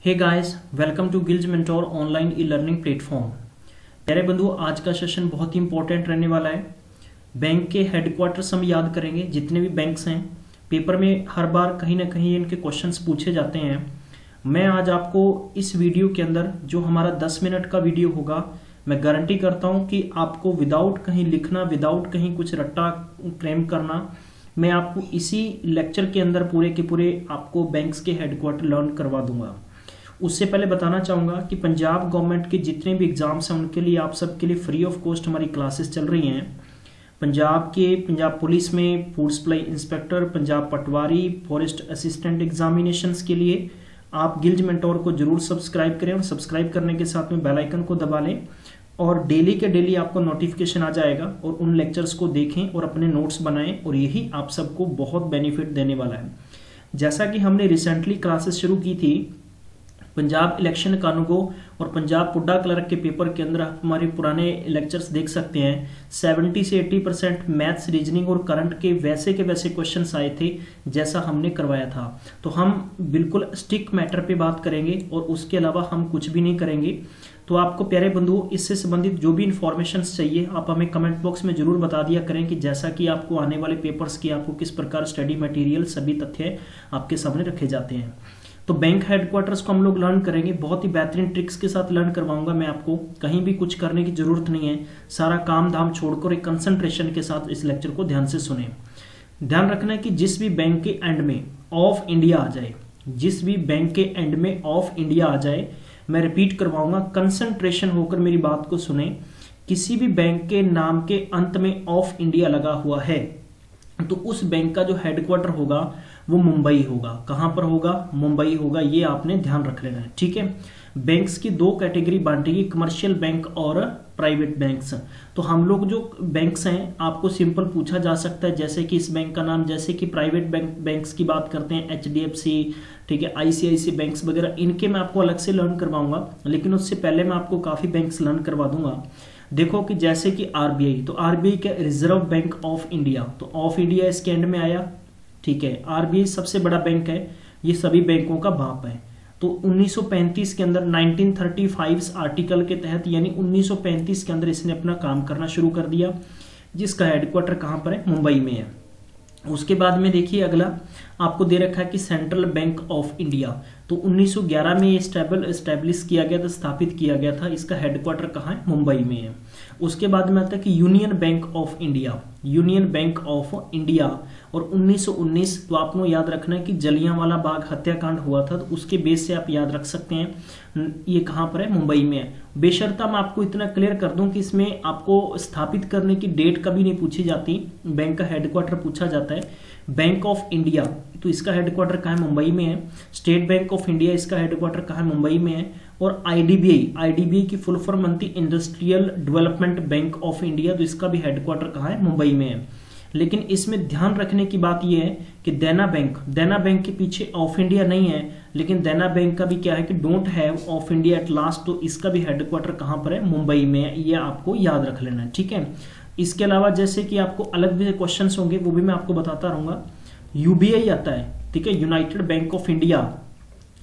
Hey guys, welcome to Gillz mentor online e learning platform. प्यारे बंधु, आज का सेशन बहुत ही इंपॉर्टेंट रहने वाला है। बैंक के हेडक्वार्टर्स हम याद करेंगे, जितने भी बैंक्स हैं। पेपर में हर बार कहीं ना कहीं इनके क्वेश्चंस पूछे जाते हैं। मैं आज आपको इस वीडियो के अंदर, जो हमारा 10 मिनट का वीडियो होगा, मैं गारंटी करता हूं कि आपको विदाउट कहीं लिखना, विदाउट कहीं कुछ रट्टा क्लेम करना, मैं आपको इसी लेक्चर के अंदर पूरे के पूरे आपको बैंक्स के हेडक्वार्टर लर्न करवा दूंगा। उससे पहले बताना चाहूँगा कि पंजाब गवर्नमेंट के जितने भी एग्जाम्स हैं उनके लिए आप सबके लिए फ्री ऑफ कॉस्ट हमारी क्लासेस चल रही हैं। पंजाब पुलिस में फूड सप्लाई इंस्पेक्टर, पंजाब पटवारी, फॉरेस्ट असिस्टेंट एग्जामिनेशंस के लिए आप गिल्ज मेंटोर को जरूर सब्सक्राइब करें और सब्सक्राइब करने के साथ में बेल आइकन को दबा लें और डेली के डेली आपको नोटिफिकेशन आ जाएगा और उन लेक्चर्स को देखें और अपने नोट्स बनाएं और यही आप सबको बहुत बेनिफिट देने वाला है। जैसा कि हमने रिसेंटली क्लासेस शुरू की थी पंजाब इलेक्शन कानूगो और पंजाब पुड्डा क्लर्क के पेपर के अंदर आप हमारे पुराने लेक्चर्स देख सकते हैं। 70 से 80% मैथ्स, रीजनिंग और करंट के वैसे क्वेश्चंस आए थे जैसा हमने करवाया था। तो हम बिल्कुल स्टिक मैटर पे बात करेंगे और उसके अलावा हम कुछ भी नहीं करेंगे। तो आपको प्यारे बंधुओं, इससे संबंधित जो भी इंफॉर्मेशन चाहिए आप हमें कमेंट बॉक्स में जरूर बता दिया करें कि जैसा कि आपको आने वाले पेपर्स की आपको किस प्रकार स्टडी मटेरियल सभी तथ्य आपके सामने रखे जाते हैं। तो बैंक हेडक्वार्टर्स को हम लोग लर्न करेंगे, बहुत ही बेहतरीन ट्रिक्स के साथ लर्न करवाऊंगा मैं आपको। कहीं भी कुछ करने की जरूरत नहीं है, सारा काम धाम छोड़कर एक कंसंट्रेशन के साथ इस लेक्चर को ध्यान से सुने। ध्यान रखना है कि जिस भी बैंक के एंड में ऑफ इंडिया आ जाए, जिस भी बैंक के एंड में ऑफ इंडिया आ जाए, मैं रिपीट करवाऊंगा, कंसंट्रेशन होकर मेरी बात को सुने। किसी भी बैंक के नाम के अंत में ऑफ इंडिया लगा हुआ है तो उस बैंक का जो हेडक्वार्टर होगा वो मुंबई होगा। कहां पर होगा? मुंबई होगा। ये आपने ध्यान रख लेना है, ठीक है। बैंक्स की दो कैटेगरी बांटेगी, कमर्शियल बैंक और प्राइवेट बैंक्स। तो हम लोग जो बैंक्स हैं आपको सिंपल पूछा जा सकता है, जैसे कि इस बैंक का नाम, जैसे कि प्राइवेट बैंक्स की बात करते हैं HDFC, ठीक है, ICICI बैंक्स वगैरह, इनके मैं आपको अलग से लर्न करवाऊंगा। लेकिन उससे पहले मैं आपको काफी बैंक्स लर्न करवा दूंगा। देखो कि जैसे कि RBI, तो RBI क्या, रिजर्व बैंक ऑफ इंडिया, तो ऑफ इंडिया इसके एंड में आया, ठीक है। RBI सबसे बड़ा बैंक है, ये सभी बैंकों का बाप है। तो 1935 के अंदर 1935 आर्टिकल के तहत, यानी 1935 के अंदर इसने अपना काम करना शुरू कर दिया, जिसका हेडक्वार्टर कहां पर है? मुंबई में है। उसके बाद में देखिए अगला आपको दे रखा है कि सेंट्रल बैंक ऑफ इंडिया, तो 1911 में ये स्टैब्लिश किया गया था, स्थापित किया गया था। इसका हेडक्वार्टर कहाँ है? मुंबई में है। उसके बाद में आता है कि union bank of India, union bank of India, और 1919, तो आपको याद रखना है कि जलियांवाला बाग हत्याकांड हुआ था, तो उसके बेस से आप याद रख सकते हैं ये कहां पर है? मुंबई में है। बेशर्ता मैं आपको इतना क्लियर कर दूं कि इसमें आपको स्थापित करने की डेट कभी नहीं पूछी जाती, बैंक का हेडक्वार्टर पूछा जाता है। बैंक ऑफ इंडिया, तो इसका हेडक्वार्टर कहाँ है? मुंबई में है। स्टेट बैंक ऑफ इंडिया, इसका हेडक्वार्टर कहाँ है? मुंबई में है। और IDBI की फुल फॉर्म बनती industrial development bank of India, तो इसका भी हेडक्वार्टर कहाँ है? मुंबई में है। लेकिन इसमें ध्यान रखने की बात यह है कि देना बैंक के पीछे ऑफ इंडिया नहीं है, लेकिन देना बैंक का भी क्या है कि don't have of India at last, तो इसका भी हेडक्वार्टर कहां पर है? मुंबई में है। ये आपको याद रख लेना है, ठीक है। इसके अलावा जैसे कि आपको अलग भी क्वेश्चन होंगे, वो भी मैं आपको बताता रहूंगा। UBI आता है, ठीक है, यूनाइटेड बैंक ऑफ इंडिया।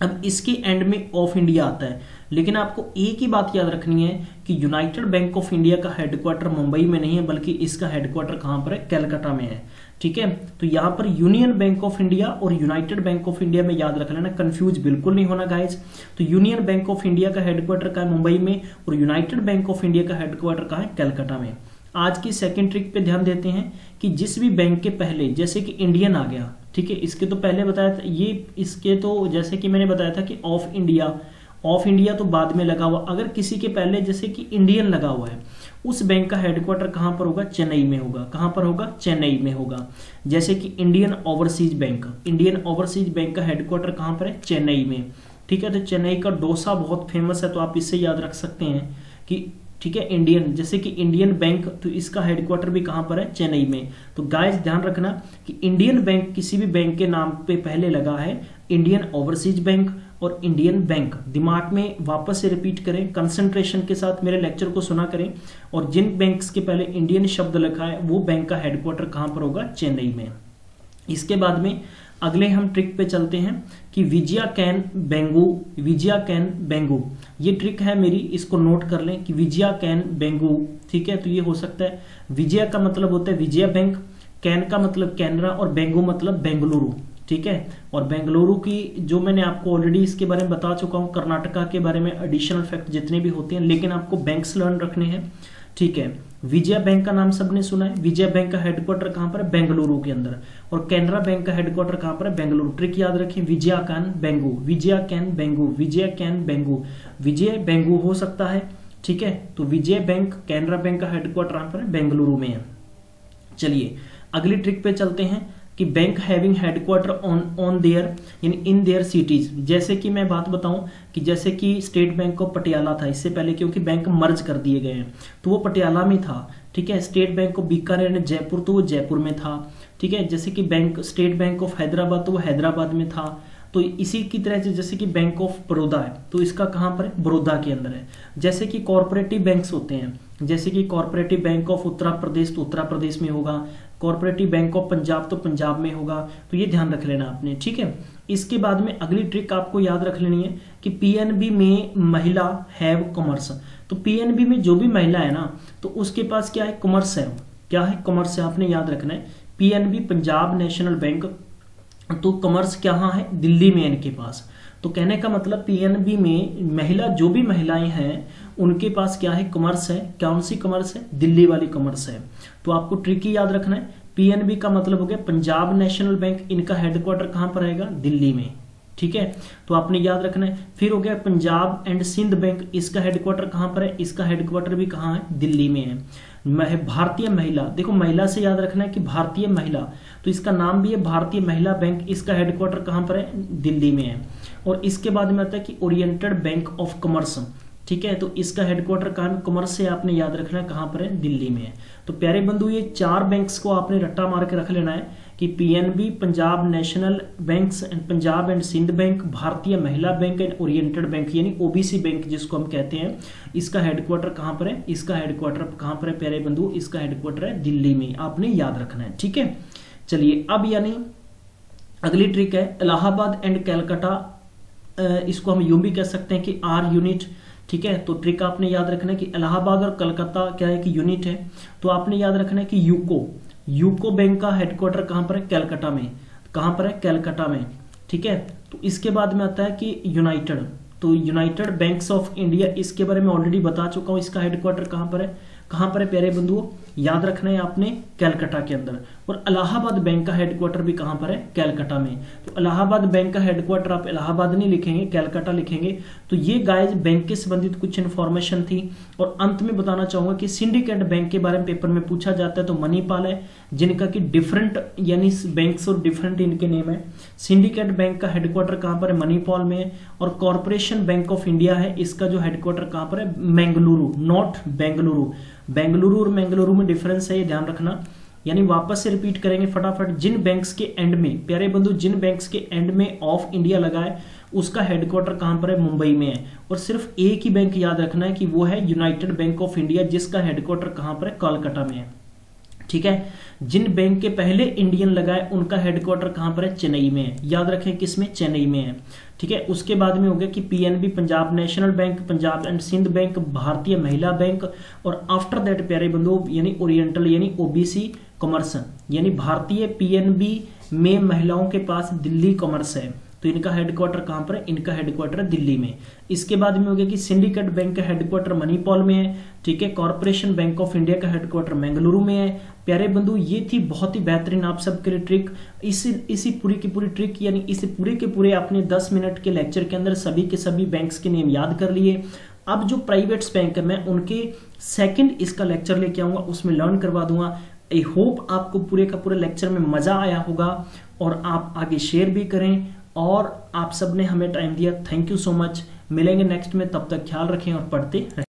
अब इसके एंड में ऑफ इंडिया आता है, लेकिन आपको एक ही बात याद रखनी है कि यूनाइटेड बैंक ऑफ इंडिया का हेडक्वार्टर मुंबई में नहीं है, बल्कि इसका हेडक्वार्टर कहां पर है? कलकत्ता में है, ठीक है। तो यहां पर यूनियन बैंक ऑफ इंडिया और यूनाइटेड बैंक ऑफ इंडिया में याद रख लेना, कंफ्यूज बिल्कुल नहीं होना गाइज। तो यूनियन बैंक ऑफ इंडिया का हेडक्वार्टर कहां है? मुंबई में, और यूनाइटेड बैंक ऑफ इंडिया का हेडक्वार्टर कहां है? कलकत्ता में। आज की सेकेंड ट्रिक पे ध्यान देते हैं कि जिस भी बैंक के पहले, जैसे कि इंडियन आ गया, ठीक है, इसके तो पहले बताया था ये, इसके तो जैसे कि मैंने बताया था कि ऑफ इंडिया तो बाद में लगा हुआ। अगर किसी के पहले जैसे कि इंडियन लगा हुआ है, उस बैंक का हेडक्वार्टर कहां पर होगा? चेन्नई में होगा। कहां पर होगा? चेन्नई में होगा। जैसे कि इंडियन ओवरसीज बैंक का हेडक्वार्टर कहां पर है? चेन्नई में, ठीक है। तो चेन्नई का डोसा बहुत फेमस है, तो आप इससे याद रख सकते हैं कि, ठीक है, इंडियन, जैसे कि इंडियन बैंक, तो इसका हेडक्वार्टर भी कहां पर है? चेन्नई में। तो गाइस ध्यान रखना कि इंडियन बैंक किसी भी बैंक के नाम पे पहले लगा है, इंडियन ओवरसीज बैंक और इंडियन बैंक। दिमाग में वापस से रिपीट करें, कंसंट्रेशन के साथ मेरे लेक्चर को सुना करें, और जिन बैंक्स के पहले इंडियन शब्द लिखा है वो बैंक का हेडक्वार्टर कहां पर होगा? चेन्नई में। इसके बाद में अगले हम ट्रिक पे चलते हैं कि कि विजया कैन बेंगू, ये ट्रिक है मेरी, इसको नोट कर लें कि विजया कैन बेंगू, ठीक है। तो ये हो सकता है, विजया का मतलब होता है विजया बैंक, कैन का मतलब कैनरा, और बेंगू मतलब बेंगलुरु, ठीक है। और बेंगलुरु की जो मैंने आपको ऑलरेडी इसके बारे में बता चुका हूं, कर्नाटका के बारे में एडिशनल फैक्ट जितने भी होते हैं, लेकिन आपको बैंक्स लर्न रखने हैं, ठीक है। विजया बैंक का नाम सबने सुना है, विजया बैंक का हेडक्वार्टर कहां पर है, बेंगलुरु के अंदर, और कैनरा बैंक का हेडक्वार्टर कहां पर है, बेंगलुरु। ट्रिक याद रखें, विजया कैन बेंगू, विजया कैन बेंगू, विजय कैन बेंगू, विजय बेंगू हो सकता है, ठीक है। तो विजय बैंक, कैनरा बैंक का हेडक्वार्टर कहां पर है, बेंगलुरु में है। चलिए अगली ट्रिक पे चलते हैं कि bank having headquarter on their यानी इन देयर सिटीज। जैसे कि मैं बात बताऊं कि जैसे कि स्टेट बैंक ऑफ पटियाला था इससे पहले, क्योंकि बैंक मर्ज कर दिए गए हैं तो वो पटियाला में था, ठीक है। State bank of Bikaner and Jaipur तो वो जयपुर में था, ठीक है। जैसे कि bank state bank of Hyderabad तो वो हैदराबाद में था। तो इसी की तरह से जैसे कि बैंक ऑफ बड़ौदा है तो इसका कहां पर है, बड़ौदा के अंदर है। जैसे कि कॉर्पोरेटिव बैंक्स होते हैं, जैसे कि corporative bank of Uttar Pradesh तो उत्तर प्रदेश में होगा, कॉर्पोरेटिव बैंक ऑफ पंजाब तो पंजाब में होगा। तो ये ध्यान रख लेना आपने, ठीक है। इसके बाद में अगली ट्रिक आपको याद रख लेनी है कि पीएनबी में महिला हैव कॉमर्स। तो पीएनबी में जो भी महिला है ना तो उसके पास क्या है, कॉमर्स है। क्या है, कॉमर्स है, आपने याद रखना है। पीएनबी पंजाब नेशनल बैंक, तो कॉमर्स कहाँ है, दिल्ली में इनके पास। तो कहने का मतलब पीएनबी में महिला जो भी महिलाएं हैं उनके पास क्या है, कॉमर्स है। कौन सी कॉमर्स है, दिल्ली वाली कॉमर्स है। तो आपको ट्रिक ही याद रखना है, पीएनबी का मतलब हो गया पंजाब नेशनल बैंक, इनका हेडक्वार्टर कहां पर रहेगा, दिल्ली में, ठीक है। तो आपने याद रखना है। फिर हो गया पंजाब एंड सिंध बैंक, इसका हेडक्वार्टर कहां पर है, इसका हेडक्वार्टर भी कहां है, दिल्ली में है। भारतीय महिला, देखो महिला से याद रखना है कि भारतीय महिला, तो इसका नाम भी है भारतीय महिला बैंक, इसका हेडक्वार्टर कहां पर है, दिल्ली में है। और इसके बाद में आता है कि ओरिएंटेड बैंक ऑफ कॉमर्स, ठीक है। तो इसका हेडक्वार्टर कहां, कॉमर्स से आपने याद रखना है कहां पर है, दिल्ली में है। तो प्यारे बंधु ये चार बैंक्स को आपने रट्टा मार के रख लेना है कि PNB, Punjab National Banks and Punjab and Sindh Bank, Bharatiya Mahila Bank and Oriental Bank यानी ओबीसी बैंक जिसको हम कहते हैं, इसका हेडक्वार्टर कहां पर है, इसका हेडक्वार्टर कहां पर है प्यारे बंधु, इसका हेडक्वार्टर है दिल्ली में, आपने याद रखना है, ठीक है। चलिए अब यानी अगली ट्रिक है इलाहाबाद एंड कैलकाटा, इसको हम यूं भी कह सकते हैं कि आर यूनिट, ठीक है। तो ट्रिक आपने याद रखना है कि इलाहाबाद और कलकत्ता क्या है कि यूनिट है। तो आपने याद रखना है कि यूको बैंक का हेडक्वार्टर कहां पर है, कैलकाटा में, कहां पर है, कैलकाटा में, ठीक है। तो इसके बाद में आता है कि यूनाइटेड, तो यूनाइटेड बैंक्स ऑफ इंडिया, इसके बारे में ऑलरेडी बता चुका हूं, इसका हेडक्वार्टर कहां पर है, कहां पर है प्यारे बंधुओं, याद रखना है आपने, कैलकाटा के अंदर। और इलाहाबाद बैंक का हेडक्वार्टर भी कहां पर है, कैलकाटा में। तो इलाहाबाद बैंक का हेडक्वार्टर आप इलाहाबाद नहीं लिखेंगे, कैलकाटा लिखेंगे। तो ये गाइस बैंक के संबंधित कुछ इन्फॉर्मेशन थी। और अंत में बताना चाहूंगा कि सिंडिकेट बैंक के बारे में पेपर में पूछा जाता है तो मणिपाल है, जिनका कि डिफरेंट यानी बैंक्स और डिफरेंट इनके नेम है। सिंडिकेट बैंक का हेडक्वार्टर कहां पर है, मणिपाल में है। और कॉर्पोरेशन बैंक ऑफ इंडिया है, इसका जो हेडक्वार्टर कहां पर है, मंगलुरु, नॉट बेंगलुरु। बेंगलुरु और मंगलुरु में डिफरेंस है, ये ध्यान रखना। यानी वापस से रिपीट करेंगे फटाफट, जिन बैंक्स के एंड में प्यारे बंधु, जिन बैंक्स के एंड में ऑफ इंडिया लगा है उसका हेडक्वार्टर कहां पर है, मुंबई में है। और सिर्फ एक ही बैंक याद रखना है कि वो है यूनाइटेड बैंक ऑफ इंडिया, जिसका हेडक्वार्टर कहां पर है, कोलकाता में है, ठीक है। जिन बैंक के पहले इंडियन लगाए उनका हेडक्वार्टर कहां पर है, चेन्नई में है, याद रखें किसमें, चेन्नई में है, ठीक है। उसके बाद में हो गया कि PNB Punjab National Bank, Punjab and Sindh Bank, Bharatiya Mahila bank. और आफ्टर दैट प्यारे बंधु यानी ओरिएंटल यानी ओबीसी कॉमर्स, यानी भारतीय पीएनबी में महिलाओं के पास दिल्ली कॉमर्स है, तो इनका हेडक्वार्टर कहां पर है, इनका हेडक्वार्टर दिल्ली में। इसके बाद में हो गया कि सिंडिकेट बैंक का हेडक्वार्टर मणिपाल में है, ठीक है। कॉर्पोरेशन बैंक ऑफ इंडिया का हेडक्वार्टर मंगलुरु में है। प्यारे बंधु ये थी बहुत ही बेहतरीन आप सबके लिए ट्रिक। इसी पूरी की पूरी ट्रिक यानी इस पूरे के पूरे आपने 10 मिनट के लेक्चर के अंदर सभी के सभी बैंक्स के नेम याद कर लिए। अब जो प्राइवेट बैंक है मैं उनके सेकंड इसका लेक्चर लेके आऊंगा, उसमें लर्न करवा दूंगा। आई होप आपको पूरे का पूरे लेक्चर में मजा आया होगा और आप आगे शेयर भी करें। और आप सबने हमें टाइम दिया, थैंक यू सो मच। मिलेंगे नेक्स्ट में, तब तक ख्याल रखें और पढ़ते रहें।